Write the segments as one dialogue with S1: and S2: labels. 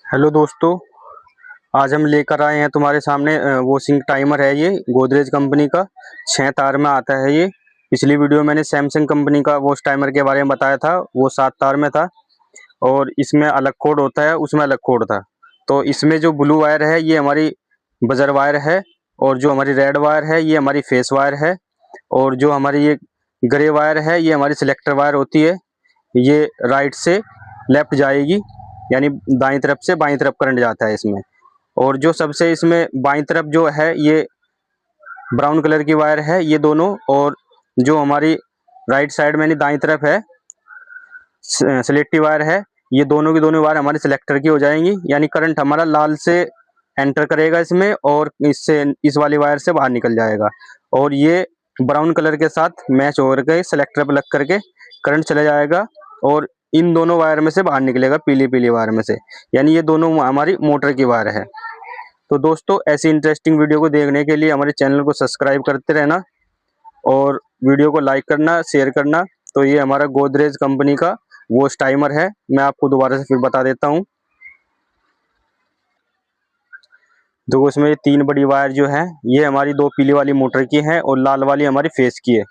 S1: Hello दोस्तों, आज हम लेकर आए हैं तुम्हारे सामने वॉशिंग टाइमर है। ये गोदरेज कंपनी का 6 तार में आता है। ये पिछली वीडियो मैंने सैमसंग कंपनी का वॉश टाइमर के बारे में बताया था, वो 7 तार में था और इसमें अलग कोड होता है, उसमें अलग कोड था। तो इसमें जो ब्लू वायर है ये हमारी बजर वायर है और जो हमारी रेड वायर है ये हमारी फेस वायर है और जो हमारी ये ग्रे वायर है ये हमारी सिलेक्टर वायर होती है। ये राइट से लेफ्ट जाएगी, यानी दाईं तरफ से बाईं तरफ करंट जाता है इसमें। और जो सबसे इसमें बाईं तरफ जो है ये ब्राउन कलर की वायर है ये दोनों, और जो हमारी राइट साइड में यानी दाईं तरफ है सिलेक्टिव वायर है, ये दोनों की दोनों वायर हमारी सिलेक्टर की हो जाएंगी। यानी करंट हमारा लाल से एंटर करेगा इसमें और इससे इस वाली वायर से बाहर निकल जाएगा और ये ब्राउन कलर के साथ मैच होकर के सिलेक्टर पर लग करके करंट चला जाएगा और इन दोनों वायर में से बाहर निकलेगा, पीली पीली वायर में से। यानी ये दोनों हमारी मोटर की वायर है। तो दोस्तों, ऐसी इंटरेस्टिंग वीडियो को देखने के लिए हमारे चैनल को सब्सक्राइब करते रहना और वीडियो को लाइक करना, शेयर करना। तो ये हमारा गोदरेज कंपनी का वॉश टाइमर है। मैं आपको दोबारा से फिर बता देता हूँ। देखो, इसमें ये 3 बड़ी वायर जो है ये हमारी 2 पीली वाली मोटर की है और लाल वाली हमारी फेस की है।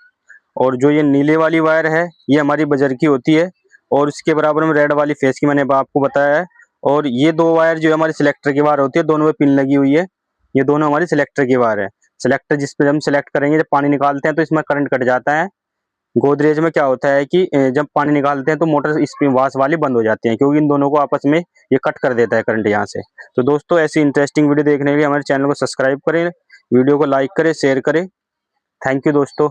S1: और जो ये नीले वाली वायर है ये हमारी बजर की होती है और इसके बराबर में रेड वाली फेस की मैंने आपको बताया है। और ये 2 वायर जो हमारी सिलेक्टर की वायर होती है, दोनों में पिन लगी हुई है। ये दोनों हमारी सिलेक्टर की वायर है। सिलेक्टर जिस पे हम सिलेक्ट करेंगे, जब पानी निकालते हैं तो इसमें करंट कट जाता है। गोदरेज में क्या होता है कि जब पानी निकालते हैं तो मोटर स्पिन वाश वाली बंद हो जाती है, क्योंकि इन दोनों को आपस में ये कट कर देता है करंट यहाँ से। तो दोस्तों, ऐसी इंटरेस्टिंग वीडियो देखने के लिए हमारे चैनल को सब्सक्राइब करें, वीडियो को लाइक करें, शेयर करें। थैंक यू दोस्तों।